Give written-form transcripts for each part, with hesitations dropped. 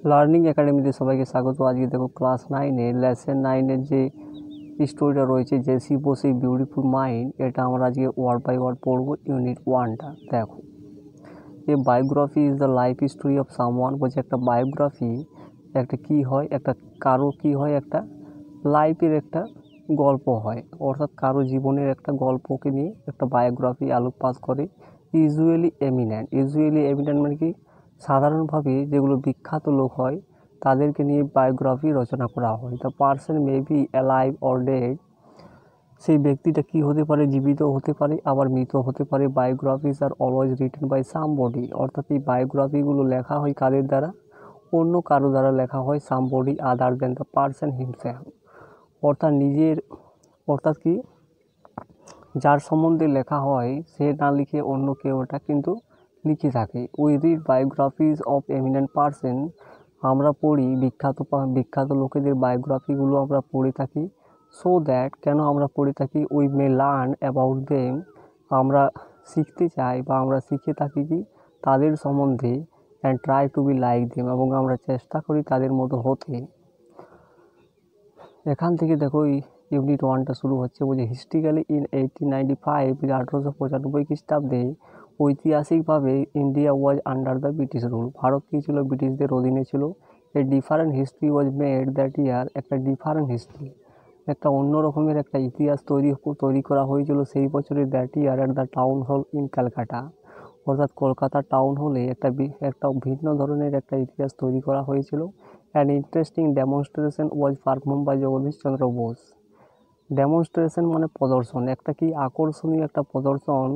Learning একাডেমিতে সবাইকে স্বাগত। আজকে দেখো ক্লাস 9-এর লেসন 9-এর যে স্টোরিটা রয়েছে জেসি বোসি বিউটিফুল মাইন্ড, এটা আমরা আজকে ওয়ার্ড বাই ওয়ার্ড পড়বো। ইউনিট 1টা দেখো, a biography is the life story of someone. বলছে একটা বায়োগ্রাফি একটা কি হয়, একটা কারো কি হয়, একটা লাইফের একটা গল্প হয়, অর্থাৎ কারো জীবনের একটা গল্পকে নিয়ে একটা বায়োগ্রাফি আলোকপাত করে। ইউজুয়ালি এমিনেন্ট মানে কি, সাধারণভাবে যেগুলো বিখ্যাত লোক হয় তাদেরকে নিয়ে বায়োগ্রাফি রচনা করা হয়। The person may be alive or dead, সেই ব্যক্তিটা কি হতে পারে, জীবিত হতে পারে আবার মৃত হতে পারে। Biographies are always written by somebody, অর্থাৎ এই বায়োগ্রাফিগুলো লেখা হয় কাদের দ্বারা, অন্য কারো দ্বারা লেখা হয়। Somebody other than the person himself, অর্থাৎ অর্থাৎ কি, যার সম্বন্ধে লেখা হয় সে না লিখে অন্য কেউ ওটা কিন্তু লিখে থাকে। We read biographies of eminent person, আমরা পড়ি বিখ্যাত লোকেদের বায়োগ্রাফিগুলো আমরা পড়ে থাকি। সো দ্যাট, কেন আমরা পড়ে থাকি, we may learn about them, আমরা শিখতে চাই বা আমরা শিখে থাকি কি তাদের সম্বন্ধে। And try to be like them, এবং আমরা চেষ্টা করি তাদের মতো হতে। এখান থেকে দেখো ইউনিট 1টা শুরু হচ্ছে। বলছে হিস্ট্রিক্যালি ইন 1895, 1895 খ্রিস্টাব্দে, ঐতিহাসিকভাবে India was under the British rule, Bharat কী ছিল, ব্রিটিশদের অধীনে ছিল। A different history was made that year, একটা ডিফারেন্ট হিস্ট্রি, একটা অন্য রকমের একটা ইতিহাস তৈরি করা হয়েছিল সেই বছরে। That year at the town hall in Calcutta, অর্থাৎ কলকাতা টাউন হলে একটা ভিন্ন ধরনের একটা ইতিহাস তৈরি করা হয়েছিল। An interesting demonstration was perform by Jagadish Chandra Bose. Demonstration মানে প্রদর্শন, একটা কি আকর্ষণীয় একটা প্রদর্শন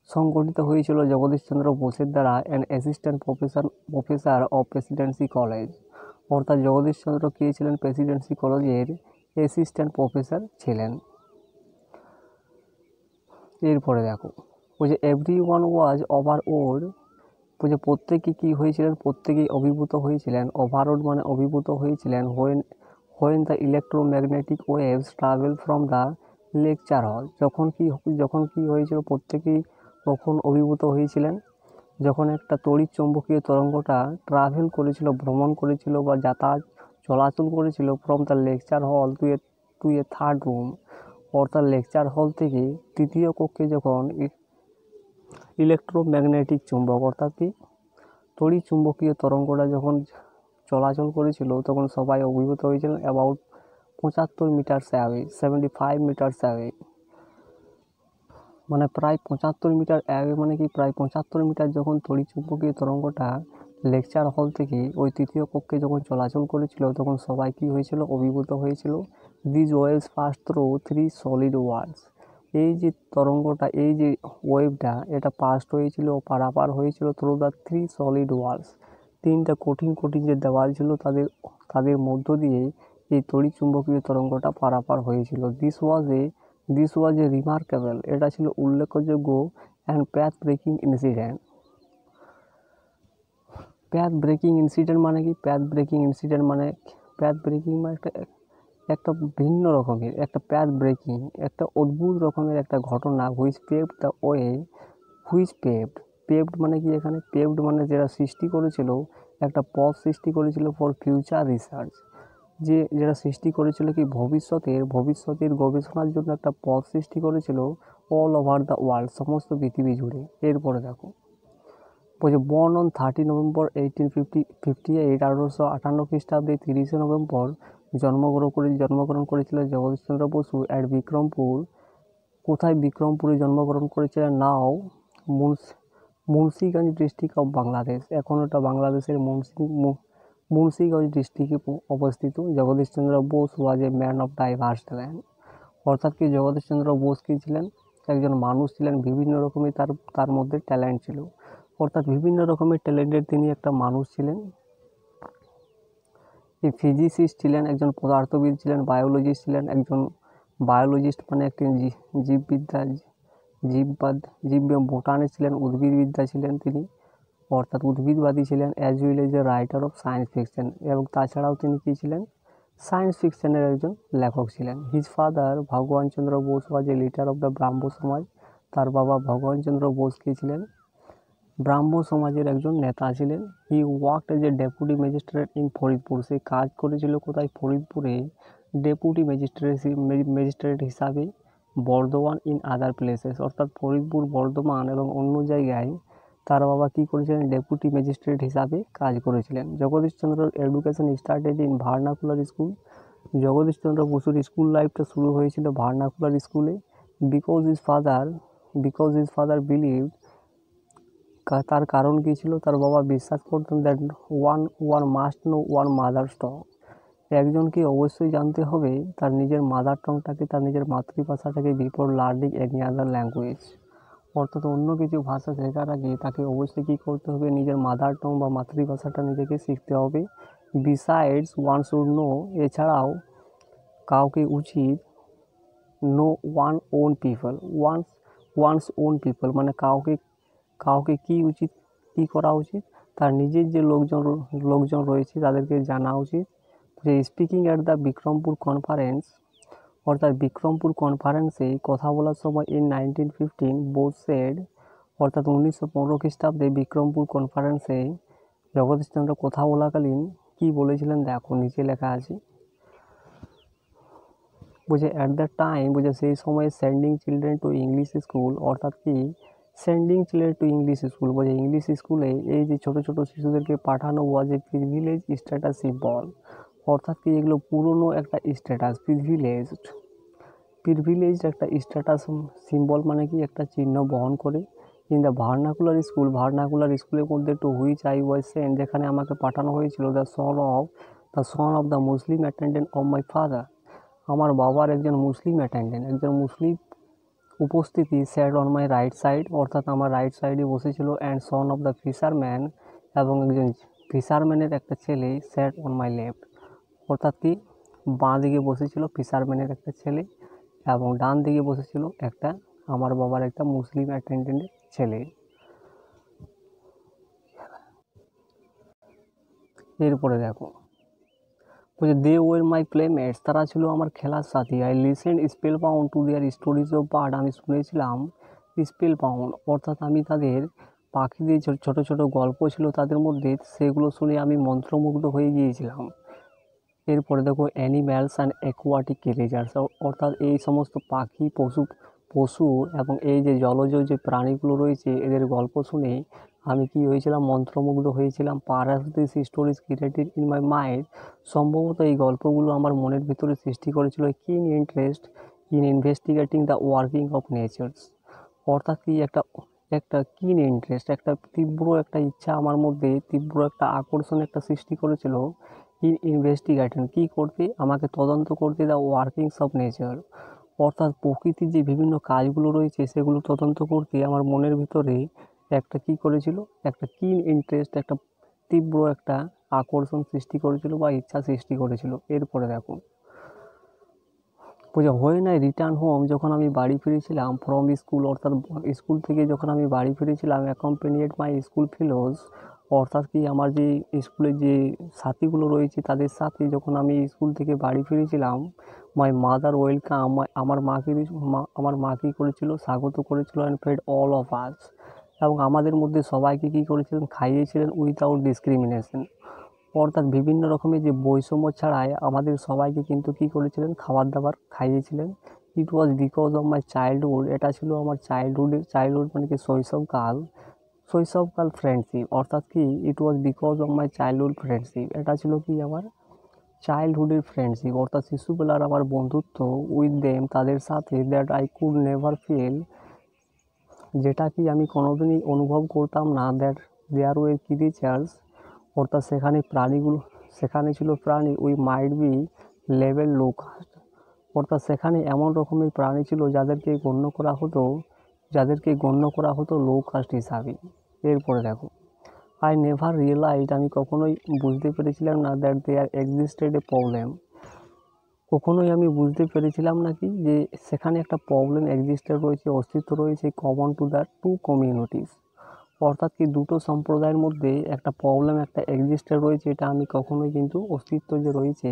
সংগঠিত হয়েছিল জগদীশ চন্দ্র বোসের দ্বারা। An assistant professor of Presidency college, অর্থাৎ জগদীশ চন্দ্র কে ছিলেন, প্রেসিডেন্সি কলেজের অ্যাসিস্ট্যান্ট প্রফেসর ছিলেন। এরপরে দেখো, বলছে এভরি ওয়ান ওয়াজ ওভারওড, বলছে প্রত্যেকে কী হয়েছিলেন, প্রত্যেকেই অভিভূত হয়েছিলেন। ওভারওড মানে অভিভূত হয়েছিলেন। When the electromagnetic waves travel from the lecture হল, যখন কি হয়েছিল, প্রত্যেকেই কখন অভিভূত হয়েছিলেন, যখন একটা তড়িৎ চৌম্বকীয় তরঙ্গটা ট্রাভেল করেছিল, ভ্রমণ করেছিল বা চলাচল করেছিল, ফ্রম দ্য লেকচার হল টু এ থার্ড রুম, অর্থাৎ লেকচার হল থেকে তৃতীয় কক্ষে যখন ইলেকট্রোম্যাগনেটিক চুম্বক, অর্থাৎ কি তড়িৎ চুম্বকীয় তরঙ্গটা যখন চলাচল করেছিল, তখন সবাই অভিভূত হয়েছিলেন। About 75 metres away, 75 metres away, মানে প্রায় 75 মিটার অ্যাওয়ে, মানে কি প্রায় 75 মিটার যখন তড়িৎ চুম্বকীয় তরঙ্গটা লেকচার হল থেকে ওই তৃতীয় কক্ষে যখন চলাচল করেছিল, তখন সবাই কী হয়েছিল, অভিভূত হয়েছিল। This waves pass through 3 solid walls, এই যে তরঙ্গটা, এই যে ওয়েভটা, এটা পাস্ট হয়েছিল, পারাপার হয়েছিল থ্রু দ্য 3 সলিড ওয়ালস, 3টা কঠিন যে দেওয়াল ছিল তাদের মধ্য দিয়ে এই তড়িৎ চুম্বকীয় তরঙ্গটা পারাপার হয়েছিল। দিস ওয়াজ এ রিমার্কেবল, এটা ছিল উল্লেখযোগ্য। অ্যান্ড প্যাথ ব্রেকিং ইনসিডেন্ট মানে কি, প্যাথ ব্রেকিং মানে একটা ভিন্ন রকমের একটা প্যাথ ব্রেকিং, একটা অদ্ভুত রকমের একটা ঘটনা। পেভড মানে কি, এখানে পেভড মানে যেটা সৃষ্টি করেছিল, একটা পথ সৃষ্টি করেছিল ফর ফিউচার রিসার্চ, যেটা সৃষ্টি করেছিল কি ভবিষ্যতের গবেষণার জন্য একটা পথ সৃষ্টি করেছিল অল ওভার দ্য ওয়ার্ল্ড, সমস্ত পৃথিবী জুড়ে। এরপরে দেখো, বলছে বর্ন অন 30 নভেম্বর 1858, 1858 খ্রিস্টাব্দে 30শে নভেম্বর জন্মগ্রহণ করেছিলেন জগদীশচন্দ্র বসু অ্যাট বিক্রমপুর। কোথায়, বিক্রমপুরে জন্মগ্রহণ করেছিলেন। Now Munshiganj district of Bangladesh, এখন ওটা বাংলাদেশের মুন্সিগঞ্জ ডিস্ট্রিক্টে অবস্থিত। Jagadish Chandra Bose was a man of diverse talent, অর্থাৎ কি জগদীশচন্দ্র বোস কি ছিলেন, একজন মানুষ ছিলেন, বিভিন্ন রকমের তার মধ্যে ট্যালেন্ট ছিল, অর্থাৎ বিভিন্ন রকমের ট্যালেন্টের তিনি একটা মানুষ ছিলেন। এই ফিজিসিস্ট ছিলেন, একজন পদার্থবিদ ছিলেন, বায়োলজিস্ট ছিলেন, একজন বায়োলজিস্ট মানে একটি বোটানিস্ট ছিলেন, উদ্ভিদবিদ্যা ছিলেন তিনি, অর্থাৎ উদ্ভিদবাদী ছিলেন। As well as a writer of science fiction, এবং তাছাড়াও তিনি কী ছিলেন, সায়েন্স ফিকশনের একজন লেখক ছিলেন। হিজ ফাদার ভগবান Chandra Bose was a leader of the ব্রাহ্ম সমাজ, তার বাবা ভগবান চন্দ্র বোস কী ছিলেন, ব্রাহ্ম সমাজের একজন নেতা ছিলেন। He worked as a deputy magistrate in Faridpur. সে কাজ করেছিল কোথায়? ফরিদপুরে ডেপুটি ম্যাজিস্ট্রেট হিসাবে। বর্ধমান ইন আদার প্লেসেস, অর্থাৎ ফরিদপুর, বর্ধমান এবং অন্য জায়গায় তার বাবা কী করেছিলেন? ডেপুটি ম্যাজিস্ট্রেট হিসাবে কাজ করেছিলেন। Jagadishchandra education started in vernacular school. Jagadishchandra বসুর স্কুল লাইফটা শুরু হয়েছিল ভার্নাকুলার স্কুলে। বিকজ হিজ ফাদার বিলিভড, তার কারণ কী ছিল? তার বাবা বিশ্বাস করতেন that one must know one mother টং, একজনকে অবশ্যই জানতে হবে তার নিজের মাদার টংটাকে, তার নিজের মাতৃভাষাটাকে, before learning any other language. অর্থাৎ অন্য কিছু ভাষা শেখার আগে তাকে অবশ্যই কী করতে হবে? নিজের মাদার টং বা মাতৃভাষাটা নিজেকে শিখতে হবে। বিসাইডস ওয়ান শুড নো, এছাড়াও কাউকে উচিত নো ওয়ানস ওন পিপল, মানে কাউকে কী করা উচিত? তার নিজের যে লোকজন রয়েছে তাদেরকে জানা উচিত। যে speaking at the Bikrampur conference, অর্থাৎ বিক্রমপুর কনফারেন্সে কথা বলার সময় ইন 1915 বোস সেড, অর্থাৎ 1915 খ্রিস্টাব্দে বিক্রমপুর কনফারেন্সে জগদীশচন্দ্র কথা বলাকালীন কী বলেছিলেন? দেখো নিচে লেখা আছে। বলছে অ্যাট দ্য টাইম, বলছে সেই সময় sending children to English school, অর্থাৎ কি sending children to English school, বলছে ইংলিশ স্কুলে এই যে ছোটো ছোটো শিশুদেরকে পাঠানো ওয়াজ এ প্রিভিলেজ স্ট্যাটাস সিম্বল, অর্থাৎ কি এগুলো পুরনো একটা স্ট্যাটাস, প্রিভিলেজড একটা স্ট্যাটাস সিম্বল, মানে কি একটা চিহ্ন বহন করে। ইন দ্য ভার্নাকুলার স্কুলের মধ্যে to which I was sent, যেখানে আমাকে পাঠানো হয়েছিল, the son of the Muslim attendant of my father, আমার বাবার একজন মুসলিম অ্যাটেন্ডেন্ট, একজন মুসলিম উপস্থিতি, sat on my right side, অর্থাৎ আমার রাইট সাইডে বসেছিল। And son of the fisherman, এবং একজন ফিশারম্যানের একটা ছেলে, স্যাট অন মাই লেফট, অর্থাৎ কি বাঁ দিকে বসেছিল ফিশারম্যানের একটা ছেলে, এবং ডান দিকে বসেছিল একটা আমার বাবার একটা মুসলিম অ্যাটেন্ডেন্টের ছেলে। এরপরে দেখো, বলছে দে ওয়ার মাই প্লেমেটস, তারা ছিল আমার খেলার সাথী। I listened spell bound to their stories of bird, আমি শুনেছিলাম স্পেল বাউন্ড, অর্থাৎ আমি তাদের পাখিদের ছোটো ছোটো গল্প ছিল তাদের মধ্যে, সেগুলো শুনে আমি মন্ত্রমুগ্ধ হয়ে গিয়েছিলাম। এরপরে দেখো অ্যানিম্যালস অ্যান্ড অ্যাকোয়াটিক ক্রিয়েচার্স, অর্থাৎ এই সমস্ত পাখি, পশু এবং এই যে জলজ যে প্রাণীগুলো রয়েছে এদের গল্প শুনে আমি কি হয়েছিলাম? মন্ত্রমুগ্ধ হয়েছিলাম। Paras this stories created in my mind, সম্ভবত এই গল্পগুলো আমার মনের ভিতরে সৃষ্টি করেছিল কিন interest in investigating the working of nature's, অর্থাৎ কি একটা কিন ইন্টারেস্ট, একটা তীব্র একটা ইচ্ছা আমার মধ্যে, তীব্র একটা আকর্ষণ একটা সৃষ্টি করেছিল ইনভেস্টিগেশন, কী করতে? আমাকে তদন্ত করতে, দ্য ওয়ার্কিংস অফ নেচার, অর্থাৎ প্রকৃতির যে বিভিন্ন কাজগুলো রয়েছে সেগুলো তদন্ত করতে আমার মনের ভিতরে একটা কী করেছিল? একটা কিন ইন্টারেস্ট, একটা তীব্র একটা আকর্ষণ সৃষ্টি করেছিল বা ইচ্ছা সৃষ্টি করেছিল। এরপরে দেখো, বলছে হোয়েন আই রিটার্ন হোম, যখন আমি বাড়ি ফিরেছিলাম ফ্রম স্কুল, অর্থাৎ স্কুল থেকে যখন আমি বাড়ি ফিরেছিলাম, অ্যাকম্পেনিয়েড মাই স্কুল ফেলোজ, অর্থাৎ কি আমার যে স্কুলের যে সাথীগুলো রয়েছে তাদের সাথে যখন আমি স্কুল থেকে বাড়ি ফিরেছিলাম, মাই মাদার ওয়েলকাম, আমার মা কী করেছিল? স্বাগত করেছিল। And fed all of us, এবং আমাদের মধ্যে সবাইকে কী করেছিলেন? খাইয়েছিলেন উইথাউট ডিসক্রিমিনেশন, অর্থাৎ বিভিন্ন রকমের যে বৈষম্য ছাড়াই আমাদের সবাইকে কিন্তু কী করেছিলেন? খাবার দাবার খাইয়েছিলেন। It was because of my childhood, এটা ছিল আমার চাইল্ডহুড মানে কি শৈশবকাল ফ্রেন্ডশিপ, অর্থাৎ কি it was because of my childhood friendship, এটা ছিল কি আমার চাইল্ডহুডের ফ্রেন্ডশিপ, অর্থাৎ শিশুবেলার আমার বন্ধুত্ব উইথ দেম, তাদের সাথে, that I could never feel, যেটা কি আমি কোনোদিনই অনুভব করতাম না, দ্যাট দেয়ার ওয়ে ক্রিয়েচার্স, অর্থাৎ সেখানে ছিল প্রাণী we might be level low caste, অর্থাৎ সেখানে এমন রকমের প্রাণী ছিল যাদেরকে গণ্য করা হতো লো কাস্ট হিসাবে। এরপরে দেখো, আই নেভার রিয়েলাইজড, আমি কখনোই বুঝতে পেরেছিলাম না, that there existed a problem, কখনোই আমি বুঝতে পেরেছিলাম না কি যে সেখানে একটা প্রবলেম এক্সিস্টেড রয়েছে, অস্তিত্ব রয়েছে, common to the two communities, অর্থাৎ কি দুটো সম্প্রদায়ের মধ্যে একটা প্রবলেম একটা এক্সিস্টেড রয়েছে, এটা আমি কখনোই কিন্তু অস্তিত্ব যে রয়েছে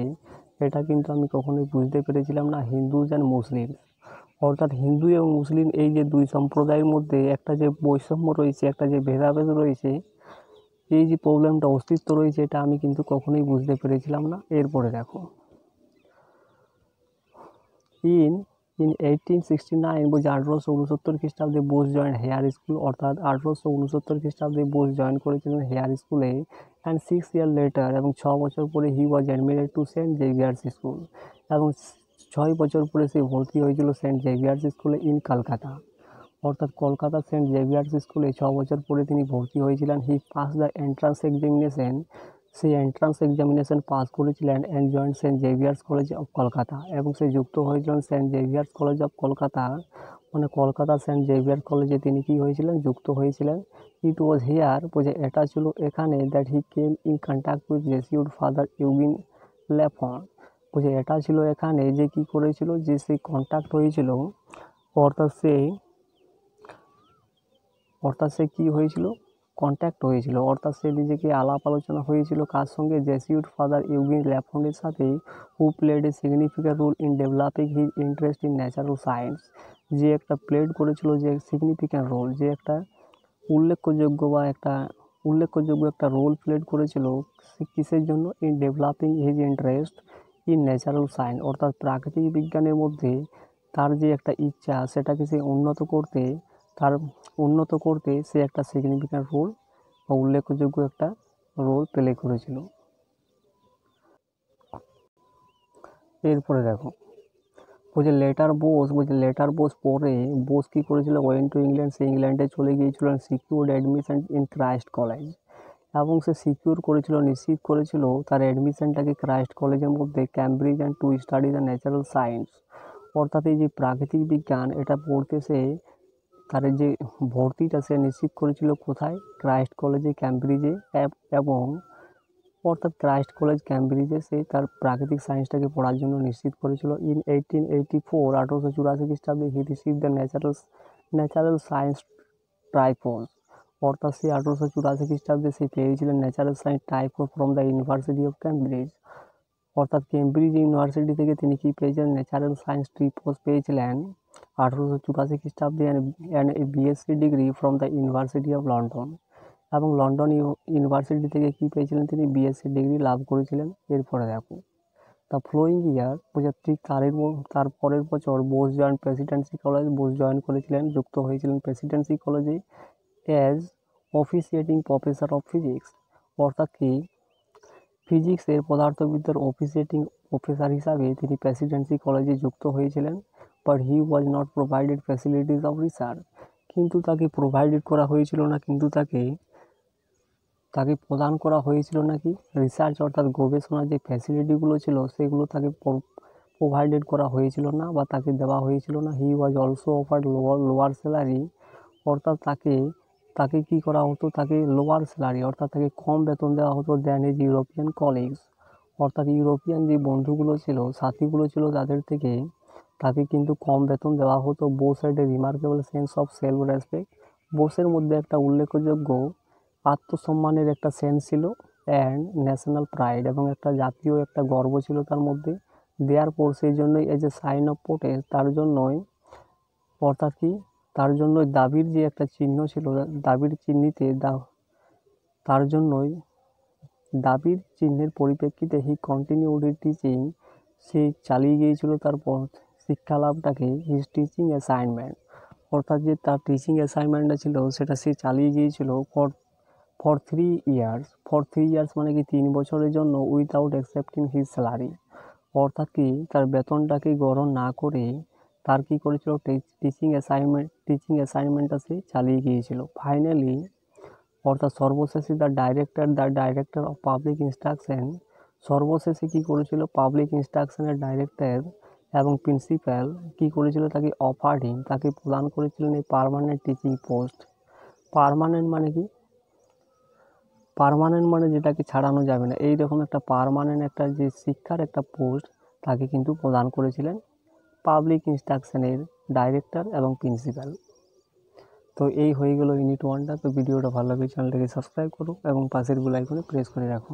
এটা কিন্তু আমি কখনোই বুঝতে পেরেছিলাম না, হিন্দুজ অ্যান্ড মুসলিম, অর্থাৎ হিন্দু এবং মুসলিম এই যে দুই সম্প্রদায়ের মধ্যে একটা যে বৈষম্য রয়েছে, একটা যে ভেদাভেদ রয়েছে, এই যে প্রবলেমটা অস্তিত্ব রয়েছে, এটা আমি কিন্তু কখনোই বুঝতে পেরেছিলাম না। এরপরে দেখো, ইন 1869 বলছে 1869 খ্রিস্টাব্দে বোস জয়েন হেয়ার স্কুল, অর্থাৎ 1869 খ্রিস্টাব্দে বোস জয়েন করেছিলেন হেয়ার স্কুলে। অ্যান্ড 6 ইয়ার লেটার, এবং 6 বছর পরে he was admitted to Saint Xavier's school, এবং 6 বছর পরে সে ভর্তি হয়েছিল সেন্ট জেভিয়ার্স স্কুলে ইন কলকাতা, অর্থাৎ কলকাতা সেন্ট জেভিয়ার্স স্কুলে 6 বছর পরে তিনি ভর্তি হয়েছিলেন। He pass the entrance examination, সেই এন্ট্রান্স এক্সামিনেশন পাস করেছিলেন and join Saint Xavier's college of Kolkata, এবং সে যুক্ত হয়েছিলেন Saint Xavier's college of Kolkata, মানে কলকাতা সেন্ট জেভিয়ার কলেজে তিনি কী হয়েছিলেন, যুক্ত হয়েছিলেন। ইট ওয়াজ হিয়ার, বলছে এটা ছিল এখানে, that he came in contact with Jesuit father Eugene Lafont, বলছে এটা ছিল এখানে যে কী করেছিল, যে সে কন্ট্যাক্ট হয়েছিল, অর্থাৎ সে কী হয়েছিল, কন্ট্যাক্ট হয়েছিল, অর্থাৎ সে নিজেকে আলাপ আলোচনা হয়েছিল কার সঙ্গে, জেসিউট ফাদার ইউগিন ল্যাফন্ডের সাথে, who played a significant role in developing his interest in natural science, যে একটা প্লেড করেছিল, যে সিগনিফিক্যান্ট রোল, যে একটা উল্লেখযোগ্য একটা রোল প্লেড করেছিল কিসের জন্য, in developing his interest in natural science, অর্থাৎ প্রাকৃতিক বিজ্ঞানের মধ্যে তার যে একটা ইচ্ছা, সেটাকে সে উন্নত করতে সে একটা সিগনিফিক্যান্ট রোল বা উল্লেখযোগ্য একটা রোল প্লে করেছিল। এরপরে দেখো, বলছে লেটার বোস পরে বোস কী করেছিল, ওয়েন টু ইংল্যান্ড, সে ইংল্যান্ডে চলে গিয়েছিলেন, secured admission in Christ college, এবং সে নিশ্চিত করেছিল তার অ্যাডমিশনটাকে ক্রাইস্ট কলেজের মধ্যে, Cambridge, and to study the natural science, অর্থাৎ এই যে প্রাকৃতিক বিজ্ঞান এটা পড়তে সে তার যে ভর্তিটা সে নিশ্চিত করেছিল কোথায়, ক্রাইস্ট কলেজে, ক্যামব্রিজে, এবং অর্থাৎ ক্রাইস্ট কলেজ ক্যামব্রিজে সে তার প্রাকৃতিক সায়েন্সটাকে পড়ার জন্য নিশ্চিত করেছিল। ইন 1884, 1884 খ্রিস্টাব্দে he receive the natural science tripos, অর্থাৎ সে 1884 খ্রিস্টাব্দে সে পেয়েছিলেন natural science tripos from the university of Cambridge, অর্থাৎ কেমব্রিজ ইউনিভার্সিটি থেকে তিনি কী পেয়েছিলেন, ন্যাচারাল সায়েন্স ট্রাইপোজ পেয়েছিলেন 1884 খ্রিস্টাব্দে, and a BSc degree from the university of London, এবং লন্ডন ইউনিভার্সিটি থেকে কী পেয়েছিলেন, তিনি বিএসসি ডিগ্রি লাভ করেছিলেন। এরপরে দেখো, দ্য ফ্লোয়িং ইয়ার, ঠিক তার পরের বছর Bose join Presidency college, Bose join করেছিলেন, যুক্ত হয়েছিলেন প্রেসিডেন্সি কলেজে অ্যাজ অফিসিয়েটিং প্রফেসর অফ ফিজিক্স, অর্থাৎ কি ফিজিক্সের পদার্থবিদ্যার অফিসিয়েটিং প্রফেসর হিসাবে তিনি প্রেসিডেন্সি কলেজে যুক্ত হয়েছিলেন। But he was not provided facilities of research, কিন্তু তাকে প্রোভাইডেড করা হয়েছিল না, কিন্তু তাকে প্রদান করা হয়েছিল নাকি রিসার্চ, অর্থাৎ গবেষণার যে ফ্যাসিলিটিগুলো ছিল সেগুলো তাকে প্রোভাইডেড করা হয়েছিল না বা তাকে দেওয়া হয়েছিল না। He was also offered lower salary, অর্থাৎ তাকে কী করা হতো, তাকে লোয়ার স্যালারি, অর্থাৎ তাকে কম বেতন দেওয়া হতো দ্যান হিজ ইউরোপিয়ান কলিগস, অর্থাৎ ইউরোপিয়ান যে বন্ধুগুলো ছিল, সাথীগুলো ছিল, তাদের থেকে তাকে কিন্তু কম বেতন দেওয়া হতো। Bose had a remarkable sense of self respect, বোসের মধ্যে একটা উল্লেখযোগ্য আত্মসম্মানের একটা সেন্স ছিল, অ্যান্ড ন্যাশনাল প্রাইড, এবং একটা জাতীয় একটা গর্ব ছিল তার মধ্যে। দেয়ার পর সেই জন্যই as a sign of protest, তার জন্যই, অর্থাৎ কি তার জন্যই দাবির যে একটা চিহ্ন ছিল, দাবির চিহ্নিতে তার জন্যই দাবির চিহ্নের পরিপ্রেক্ষিতে হি কন্টিনিউড টিচিং, সে চালিয়ে গিয়েছিল তার শিক্ষা লাভটাকে, হিজ টিচিং অ্যাসাইনমেন্ট, অর্থাৎ যে তার টিচিং অ্যাসাইনমেন্টটা ছিল সেটা সে চালিয়ে গিয়েছিল ফর 3 ইয়ার্স, মানে কি 3 বছরের জন্য, উইথাউট অ্যাকসেপ্টিং হিজ স্যালারি, অর্থাৎ কি তার বেতনটাকে গ্রহণ না করে তার কী করেছিল, টিচিং অ্যাসাইনমেন্টটা সে চালিয়ে গিয়েছিল। ফাইনালি, অর্থাৎ সর্বশেষে the director of public instruction, সর্বশেষে কী করেছিল, পাবলিক ইনস্ট্রাকশনের ডাইরেক্টর এবং প্রিন্সিপাল কী করেছিল, তাকে তাকে প্রদান করেছিলেন এই পার্মানেন্ট টিচিং পোস্ট। পার্মানেন্ট মানে কি, পার্মানেন্ট মানে যেটাকে ছাড়ানো যাবে না, এইরকম একটা পার্মানেন্ট একটা যে শিক্ষার একটা পোস্ট তাকে কিন্তু প্রদান করেছিলেন পাবলিক ইনস্ট্রাকশনের ডাইরেক্টর এবং প্রিন্সিপাল। তো এই হয়ে গেল ইউনিট 1টা। তো ভিডিওটা ভালো লাগলে চ্যানেলটাকে সাবস্ক্রাইব করো এবং পাশের বেল আইকনে প্রেস করে রাখো।